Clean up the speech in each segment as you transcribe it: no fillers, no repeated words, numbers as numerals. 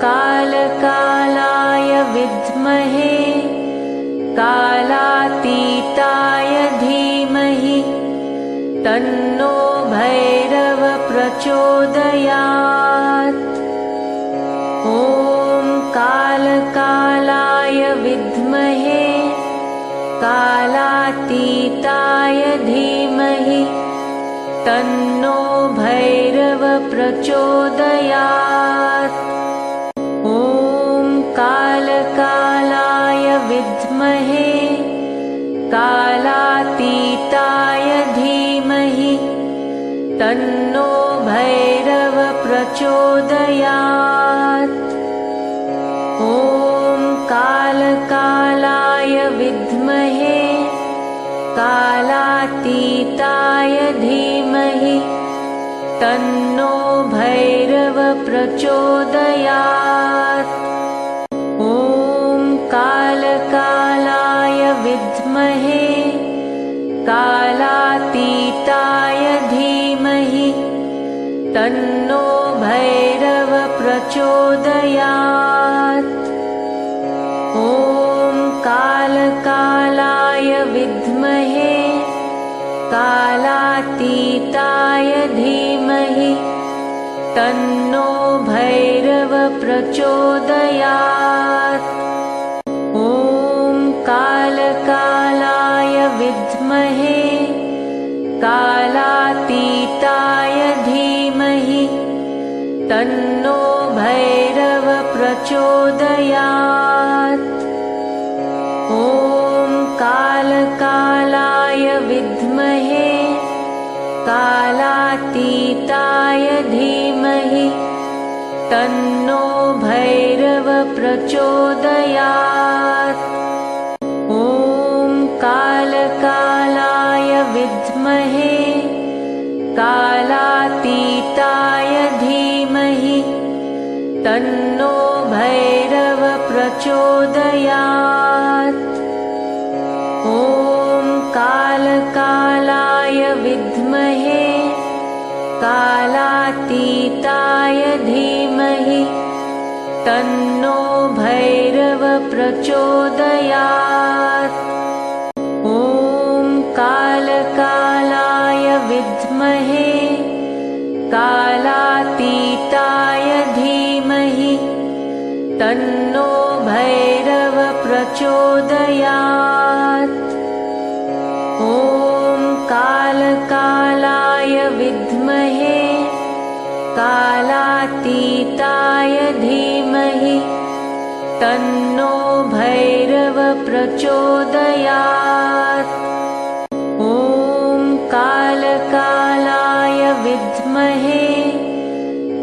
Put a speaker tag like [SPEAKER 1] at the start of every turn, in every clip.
[SPEAKER 1] कालकालाय विद्महे कालातीताय धीमहि तन्नो भैरव प्रचोदयात्। ॐ कालकालाय विद्महे कालातीताय धीमहि तन्नो भैरव प्रचोदयात्। ॐ कालकालाय विद्महे कालातीताय धीमहि तन्नो भैरव प्रचोदयात्। ॐ कालकालाय विद्महे कालातीताय धीमहि तन्नो भैरव प्रचोदयात्। ॐ कालकालाय विद्महे कालातीताय धीमहि तन्नो भैरव प्रचोदयात्। ॐ कालकालाय विद्महे कालातीताय धीमहि तन्नो भैरव प्रचोदयात्। ॐ कालकालाय विद्महे कालातीताय धीमहि तन्नो भैरव प्रचोदयात्। ॐ कालकालाय विद्महे कालातीताय धीमहि तन्नो भैरव प्रचोदयात्। ॐ कालकालाय विद्महे कालातीताय धीमहि तन्नो भैरव प्रचोदयात्। ॐ कालकालाय विद्महे कालातीताय धीमहि तन्नो भैरव प्रचोदयात्। ॐ कालकालाय विद्महे कालातीताय धीमहि तन्नो भैरव प्रचोदयात्। ॐ कालकालाय विद्महे कालातीताय धीमहि तन्नो भैरव प्रचोदयात्। ॐ कालकालाय विद्महे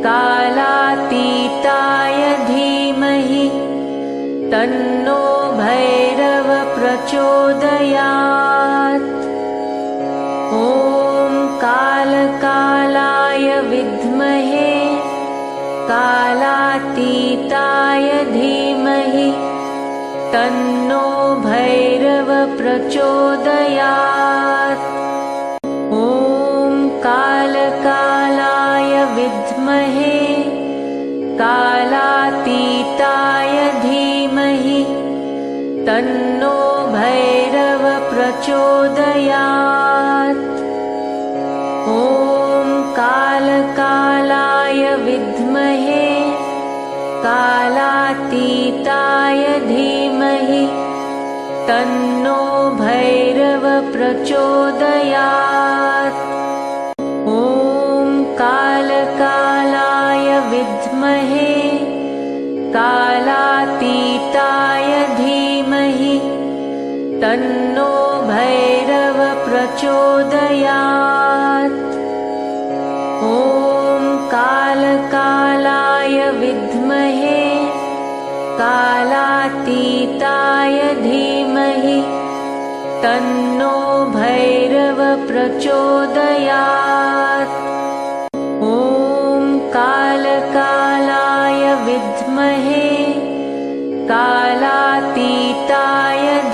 [SPEAKER 1] कालातीताय धीमहि तन्नो भैरव प्रचोदयात्। ॐ कालकालाय विद्महे कालातीताय धीमहि तन्नो भैरव प्रचोदयात्। ॐ कालकालाय विद्महे कालातीताय धीमहि तन्नो भैरव प्रचोदयात्। ॐ कालकालाय विद्महे कालातीताय धीमहि तन्नो भैरव प्रचोदयात्। ॐ कालकालाय विद्महे कालातीताय धीमहि तन्नो भैरव प्रचोदयात्। ॐ कालकालाय विद्महे कालातीताय धीमहि तन्नो भैरव प्रचोदयात्। ॐ कालकालाय विद्महे कालातीताय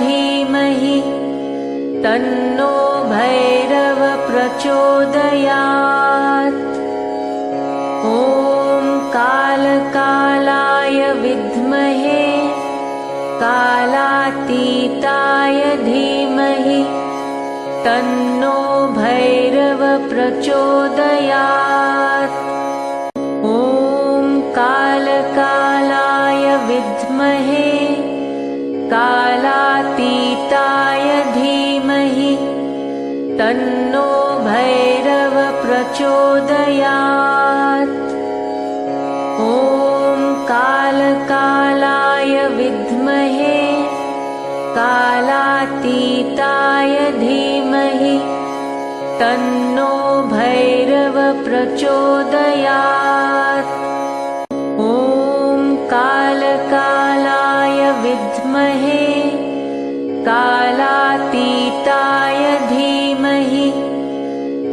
[SPEAKER 1] धीमहि तन्नो भैरव प्रचोदयात्। ॐ कालकालाय विद्महे कालातीताय धीमहि तन्नो भैरव प्रचोदयात्। ॐ कालकालाय विद्महे कालातीताय धीमहि तन्नो भैरव प्रचोदयात्। ॐ कालकालाय विद्महे कालातीताय धीमहि तन्नो भैरव प्रचोदयात्। ॐ कालकालाय विद्महे कालातीताय धीमहि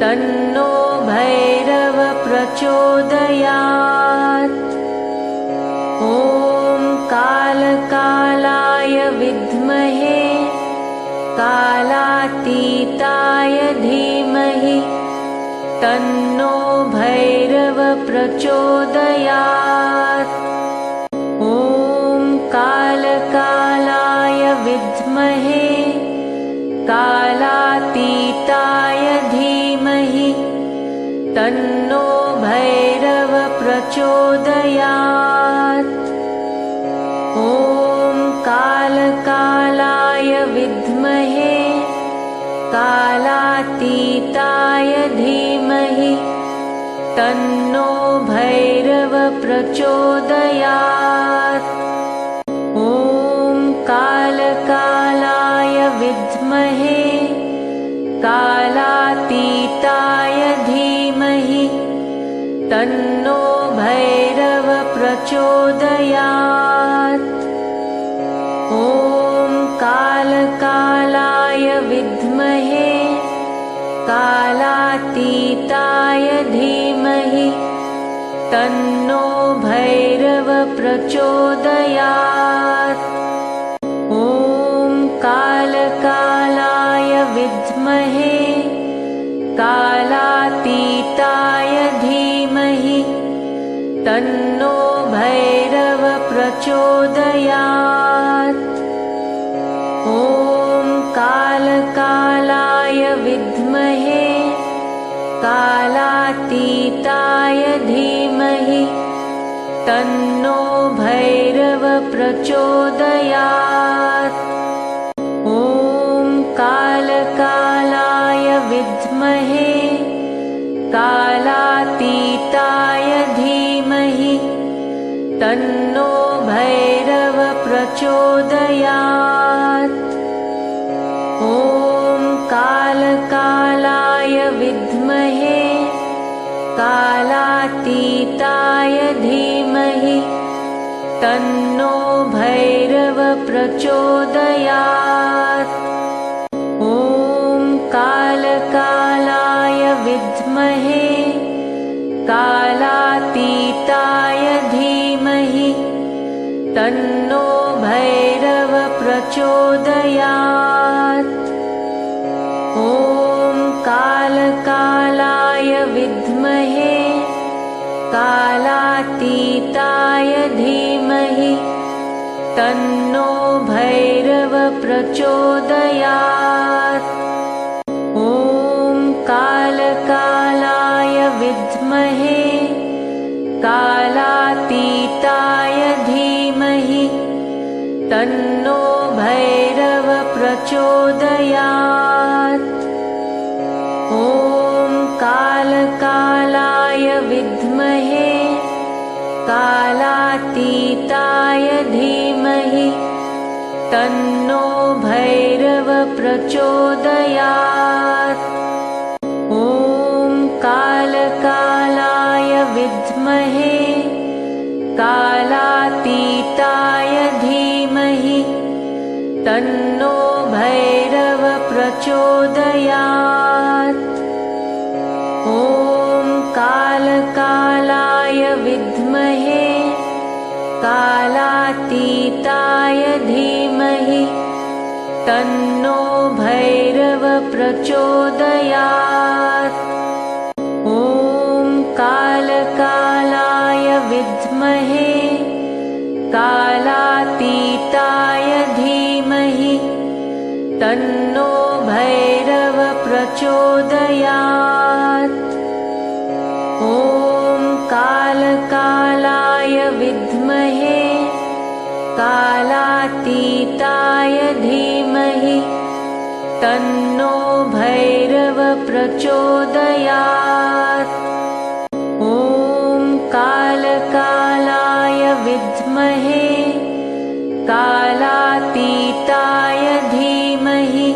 [SPEAKER 1] तन्नो भैरव प्रचोदयात्। ॐ कालकालाय विद्महे कालातीताय धीमहि तन्नो भैरव प्रचोदयात्। ॐ कालकालाय विद्महे कालातीताय धीमहि तन्नो भैरव प्रचोदयात्। ॐ कालकालाय विद्महे कालातीताय धीमहि तन्नो भैरव प्रचोदयात्। ॐ कालकालाय विद्महे कालातीताय धीमहि तन्नो भैरव प्रचोदयात्। ॐ कालकालाय विद्महे कालातीताय धीमहि तन्नो भैरव प्रचोदयात्। ॐ कालकालाय विद्महे कालातीताय धीमहि तन्नो भैरव प्रचोदयात्। ॐ कालकालाय विद्महे कालातीताय धीमहि तन्नो भैरव प्रचोदयात्। ॐ कालकालाय विद्महे कालातीताय धीमहि तन्नो भैरव प्रचोदयात्। ॐ कालकालाय विद्महे कालातीताय धीमहि तन्नो भैरव प्रचोदयात्। ॐ कालकालाय विद्महे कालातीताय धीमहि तन्नो भैरव प्रचोदयात्। ॐ कालकालाय विद्महे कालातीताय धीमहि तन्नो भैरव प्रचोदयात्। ॐ कालकालाय विद्महे कालातीताय धीमहि तन्नो भैरव प्रचोदयात्। ॐ कालकालाय विद्महे कालातीताय धीमहि तन्नो भैरव प्रचोदयात्। ॐ कालकालाय विद्महे कालातीताय धीमहि तन्नो भैरव प्रचोदयात्। ॐ कालकालाय विद्महे कालातीताय धीमहि तन्नो भैरव प्रचोदयात्। ॐ कालकालाय विद्महे कालातीताय धीमहि तन्नो भैरव प्रचोदयात्। ॐ कालकालाय विद्महे कालातीताय धीमहि तन्नो भैरव प्रचोदयात्। ॐ कालकालाय विद्महे कालातीताय धीमहि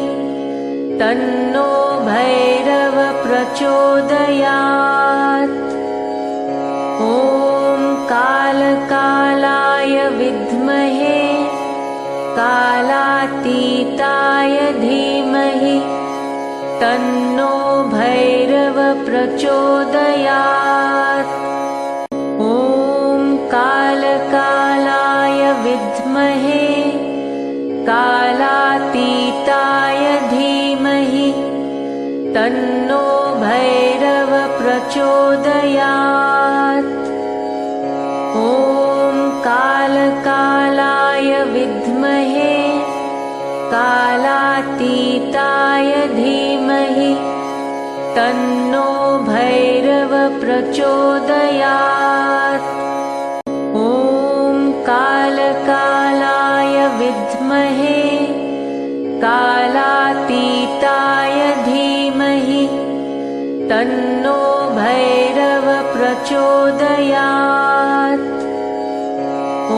[SPEAKER 1] तन्नो भैरव प्रचोदयात्। ॐ कालकालाय विद्महे कालातीताय धीमहि तन्नो भैरव प्रचोदयात्। ॐ कालकालाय विद्महे कालातीताय धीमहि तन्नो भैरव प्रचोदयात्। ॐ कालकालाय विद्महे कालातीताय धीमहि तन्नो भैरव प्रचोदयात्। ॐ कालकालाय विद्महे कालातीताय धीमहि तन्नो भैरव प्रचोदयात्। ॐ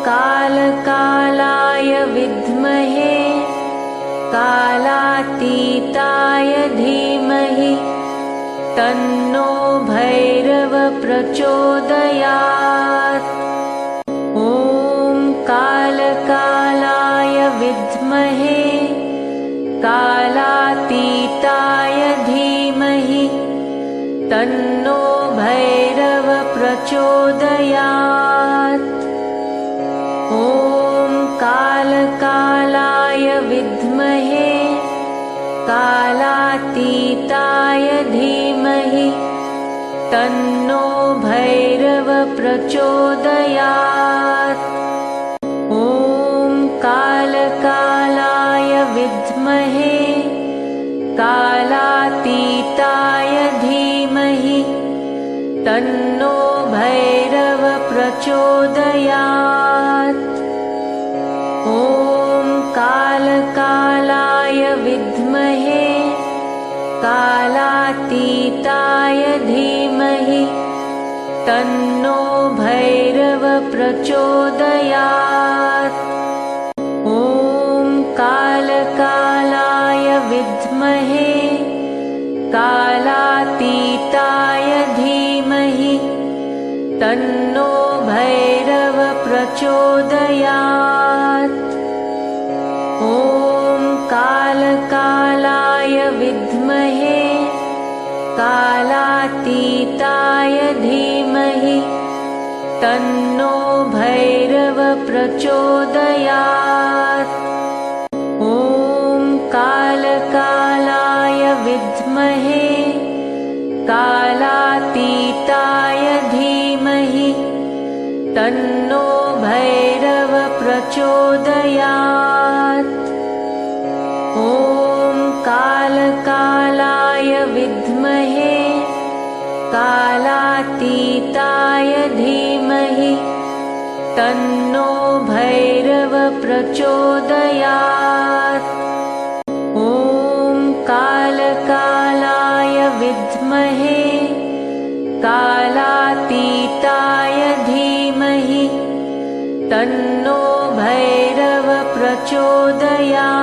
[SPEAKER 1] कालकालाय विद्महे कालातीताय धीमहि तन्नो भैरव प्रचोदयात्। ॐ कालकालाय विद्महे कालातीताय धीमहि तन्नो भैरव प्रचोदयात्। ॐ कालकालाय विद्महे कालातीताय धीमहि तन्नो भैरव प्रचोदयात्। ॐ कालकालाय विद्महे कालातीताय धीमहि तन्नो भैरव प्रचोदयात्। ॐ कालकालाय विद्महे कालातीताय धीमहि तन्नो भैरव प्रचोदयात्। ॐ कालकालाय विद्महे कालातीताय धीमहि तन्नो भैरव प्रचोदयात्। ॐ कालकालाय विद्महे कालातीताय धीमहि तन्नो भैरव प्रचोदयात्। ॐ कालकालाय विद्महे कालातीताय धीमहि तन्नो भैरव प्रचोदयात्। ॐ कालकालाय विद्महे कालातीताय धीमहि तन्नो भैरव प्रचोदयात्। ॐ कालकालाय विद्महे कालातीताय धीमहि तन्नो भैरव प्रचोदयात्।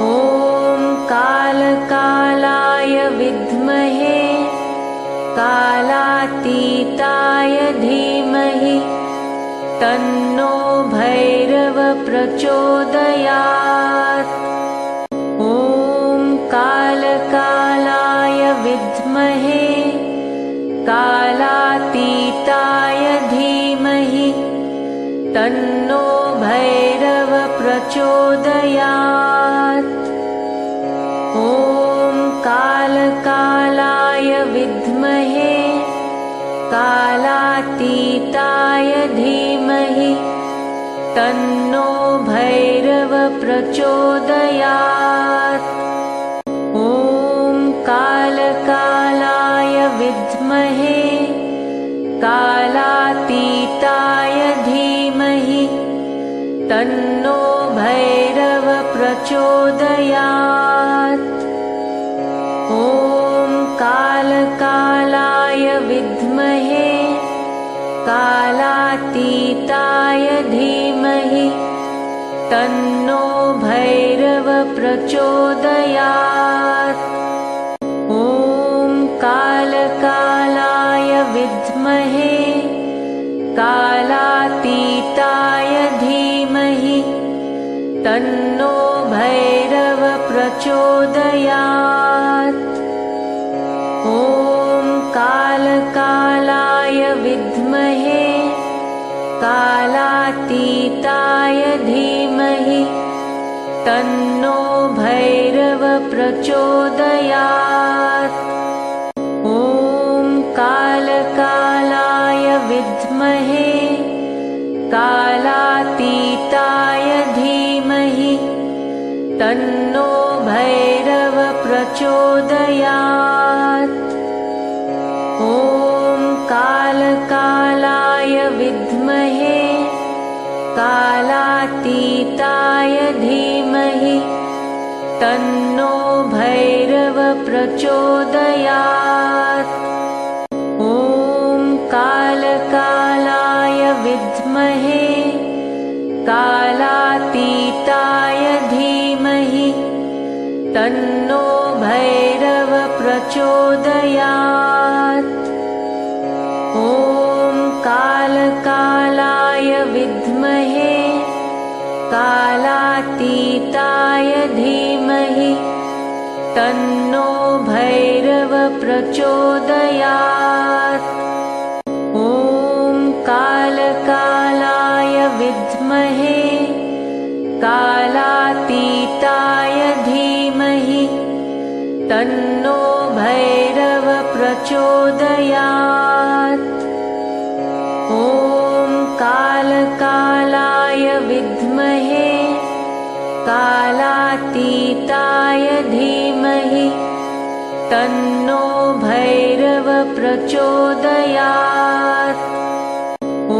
[SPEAKER 1] ॐ कालकालाय विद्महे कालातीताय धीमहि तन्नो भैरव प्रचोदयात्। ॐ कालकालाय विद्महे कालातीताय धीमहि तन्नो भैरव प्रचोदयात्। ॐ कालकालाय विद्महे कालातीताय धीमहि तन्नो भैरव प्रचोदयात्। ॐ कालकालाय विद्महे कालातीताय धीमहि तन्नो भैरव प्रचोदयात्। ॐ कालकालाय विद्महे कालातीताय धीमहि तन्नो भैरव प्रचोदयात्। ॐ कालकालाय विद्महे कालातीताय धीमहि तन्नो भैरव प्रचोदयात्। ॐ कालकालाय विद्महे कालातीताय धीमहि तन्नो भैरव प्रचोदयात्। ॐ कालकालाय विद्महे कालातीताय धीमहि तन्नो भैरव प्रचोदयात्। ॐ कालकालाय विद्महे कालातीताय धीमहि तन्नो भैरव प्रचोदयात्। ॐ कालकालाय विद्महे कालातीताय धीमहि तन्नो भैरव प्रचोदयात्। ॐ कालकालाय विद्महे कालातीताय धीमहि तन्नो भैरव प्रचोदयात्। ॐ कालकालाय विद्महे कालातीताय धीमहि तन्नो भैरव प्रचोदयात्। ॐ कालकालाय विद्महे कालातीताय धीमहि तन्नो भैरव प्रचोदयात्। ॐ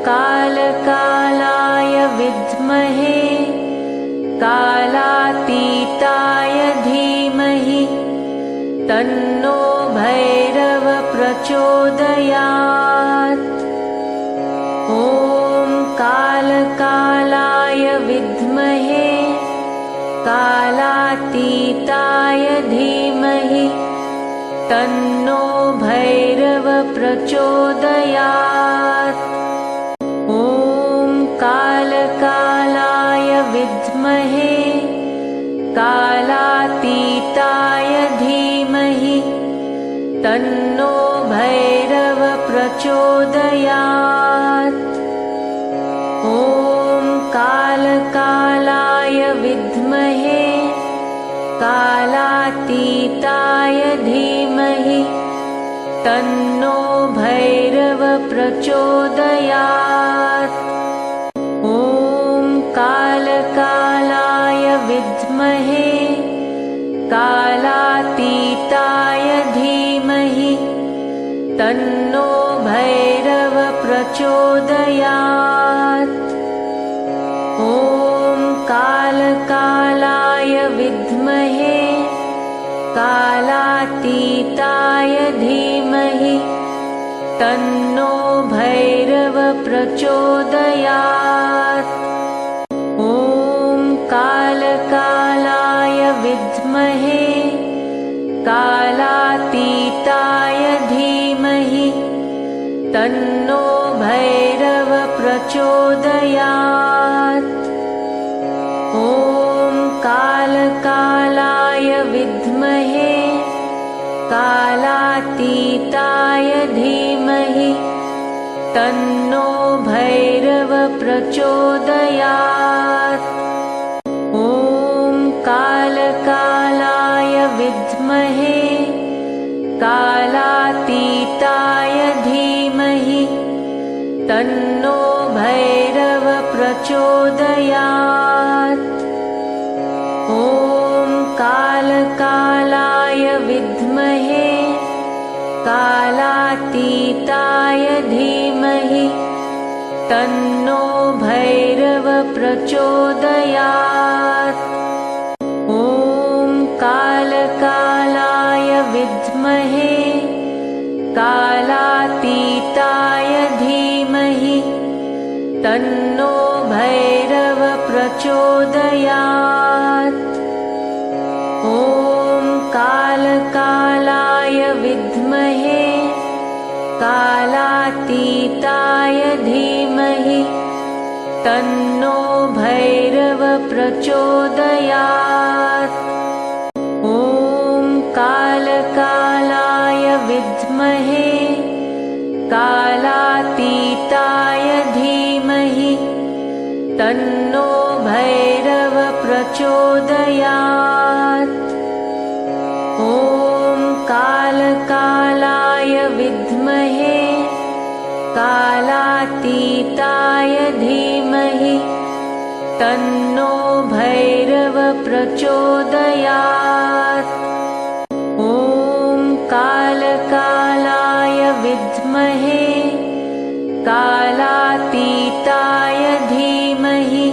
[SPEAKER 1] कालकालाय विद्महे कालातीताय धीमहि तन्नो भैरव प्रचोदयात्। ॐ कालकालाय विद्महे कालातीताय धीमहि तन्नो भैरव प्रचोदयात्। ॐ कालकालाय विद्महे कालातीताय धीमहि तन्नो भैरव प्रचोदयात्। ॐ कालकालाय विद्महे कालातीताय धीमहि तन्नो भैरव प्रचोदयात्। ॐ कालकालाय विद्महे कालातीताय धीमहि तन्नो भैरव प्रचोदयात्। ॐ कालकालाय विद्महे कालातीताय धीमहि तन्नो भैरव प्रचोदयात्। ॐ कालकालाय विद्महे कालातीताय धीमहि तन्नो भैरव प्रचोदयात्। ॐ कालकालाय विद्महे कालातीताय धीमहि तन्नो भैरव प्रचोदयात्। ॐ कालकालाय विद्महे कालातीताय तन्नो भैरव प्रचोदयात्। ॐ कालकालाय विद्महे कालातीताय धीमहि तन्नो भैरव प्रचोदयात्। ॐ कालकालाय विद्महे कालातीताय धीमहि तन्नो भैरव प्रचोदयात्। ॐ कालकालाय विद्महे कालातीताय धीमहि तन्नो भैरव प्रचोदयात्। ॐ कालकालाय विद्महे कालातीताय धीमहि तन्नो भैरव प्रचोदयात्। ॐ कालकालाय विद्महे कालातीताय धीमहि तन्नो भैरव प्रचोदयात्। ॐ कालकालाय विद्महे कालातीताय धीमहि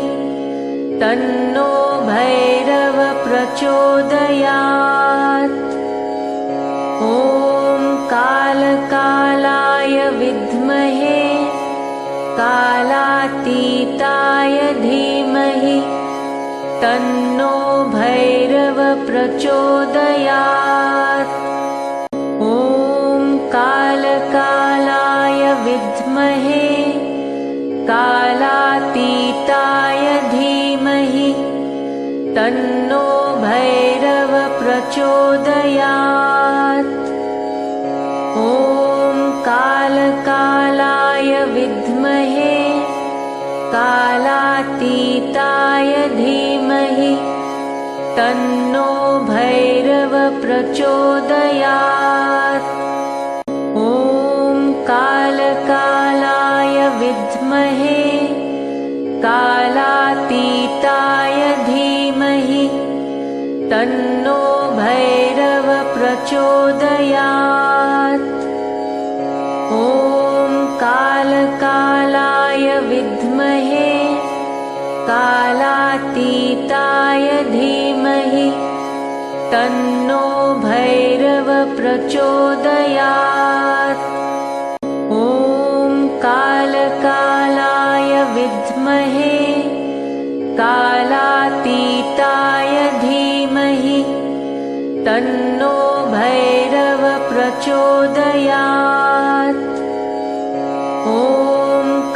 [SPEAKER 1] तन्नो भैरव प्रचोदयात्। ॐ कालकालाय विद्महे कालातीताय धीमहि तन्नो भैरव प्रचोदयात्। ॐ कालकालाय विद्महे कालातीताय धीमहि तन्नो भैरव प्रचोदयात्। ॐ कालकालाय विद्महे कालातीताय धीमहि तन्नो भैरव प्रचोदयात्। ॐ कालकालाय विद्महे कालातीताय धीमहि तन्नो भैरव प्रचोदयात्। ॐ कालकालाय विद्महे कालातीताय धीमहि तन्नो भैरव प्रचोदयात्। ॐ कालकालाय विद्महे कालातीताय धीमहि तन्नो भैरव प्रचोदयात्। ॐ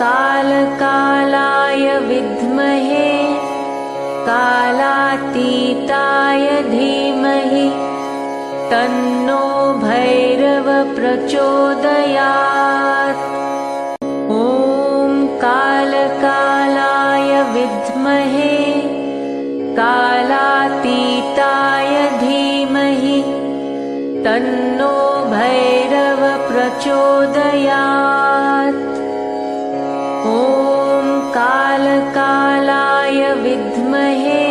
[SPEAKER 1] कालकालाय विद्महे कालातीताय धीमहि तन्नो भैरव प्रचोदयात्। ॐ कालकालाय विद्महे कालातीताय धीमहि तन्नो भैरव प्रचोदयात्। ॐ कालकालाय विद्महे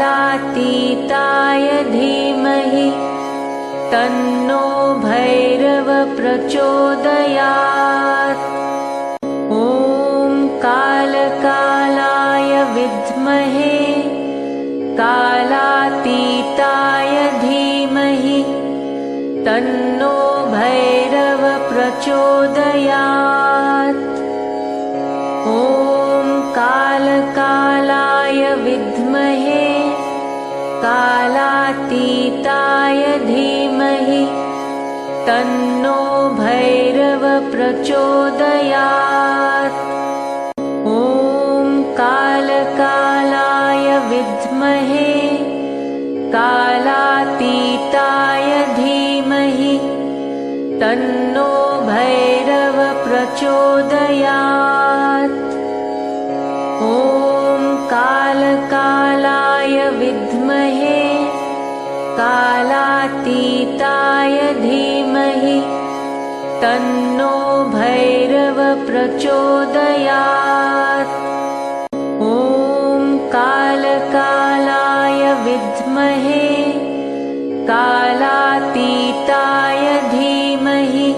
[SPEAKER 1] कालातीताय धीमहि तन्नो भैरव प्रचोदयात्। ॐ कालकालाय विद्महे कालातीताय धीमहि तन्नो भैरव प्रचोदयात्। ॐ कालकालाय विद्महे कालातीताय धीमहि तन्नो भैरव प्रचोदयात्। ॐ कालकालाय विद्महे कालातीताय धीमहि तन्नो भैरव प्रचोदयात्। ॐ कालकालाय विद्महे कालातीताय धीमहि तन्नो भैरव प्रचोदयात्। ॐ कालकालाय विद्महे कालातीताय धीमहि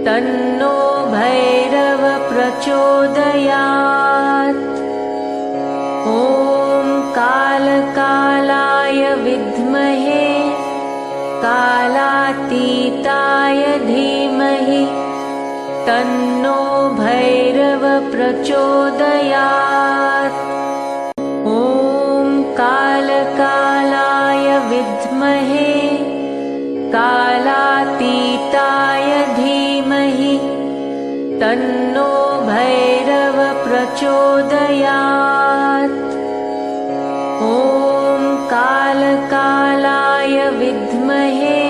[SPEAKER 1] तन्नो भैरव प्रचोदयात्। ॐ कालकालाय विद्महे कालातीताय धीमहि तन्नो भैरव प्रचोदयात्। ॐ कालकालाय विद्महे कालातीताय धीमहि तन्नो भैरव प्रचोदयात्। ॐ कालकालाय विद्महे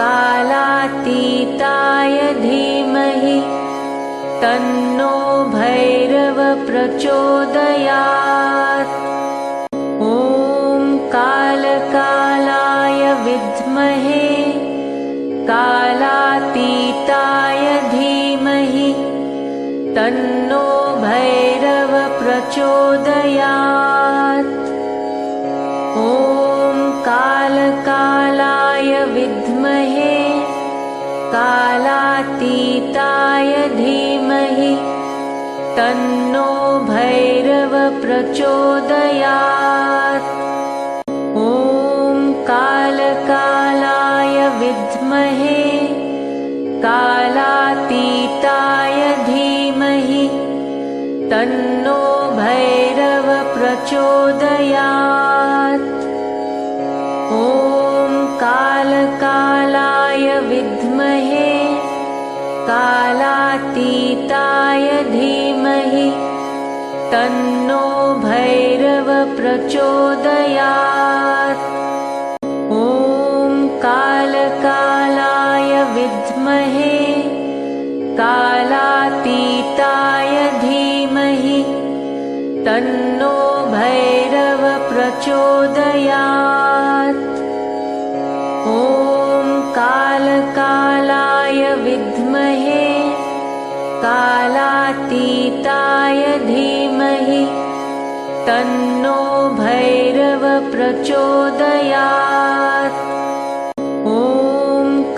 [SPEAKER 1] कालातीताय धीमहि तन्नो भैरव प्रचोदयात्। ॐ कालकालाय विद्महे कालातीताय धीमहि तन्नो भैरव प्रचोदयात्। ॐ कालकालाय विद्महे कालातीताय धीमहि तन्नो भैरव प्रचोदयात्। ॐ कालकालाय विद्महे कालातीताय धीमहि तन्नो भैरव प्रचोदयात्। ॐ कालकालाय विद्महे कालातीताय धीमहि तन्नो भैरव प्रचोदयात्। ॐ कालकालाय विद्महे कालातीताय धीमहि तन्नो भैरव प्रचोदयात्। ॐ कालकालाय विद्महे कालातीताय धीमहि तन्नो भैरव प्रचोदयात्। ॐ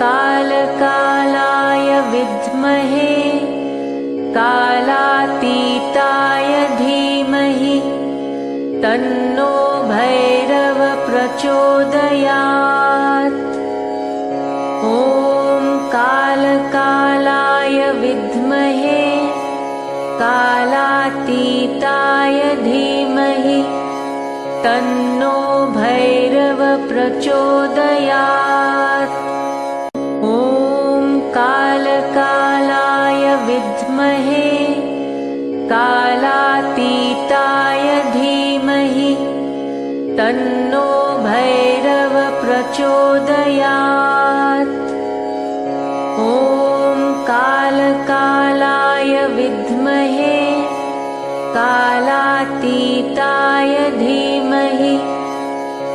[SPEAKER 1] कालकालाय विद्महे कालातीताय धीमहि तन्नो भैरव प्रचोदयात्। ॐ कालकालाय विद्महे कालातीताय धीमहि तन्नो भैरव प्रचोदयात्। ॐ कालकालाय विद्महे कालातीताय धीमहि तन्नो भैरव प्रचोदयात्। ॐ कालकालाय विद्महे कालातीताय धीमहि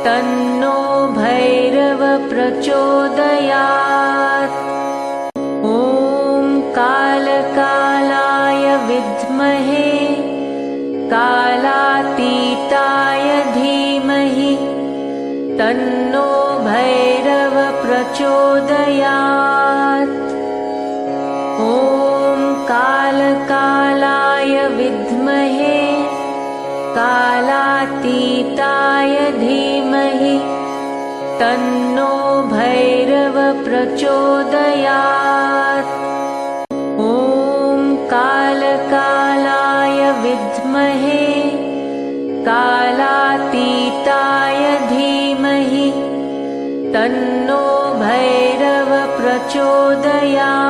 [SPEAKER 1] तन्नो भैरव प्रचोदयात्। ॐ कालकालाय विद्महे कालातीताय धीमहि तन्नो भैरव प्रचोदयात्। ॐ कालकालाय विद्महे कालातीताय धीमहि तन्नो भैरव प्रचोदयात्। ॐ कालकालाय विद्महे कालातीताय धीमहि तन्नो भैरव प्रचोदयात्।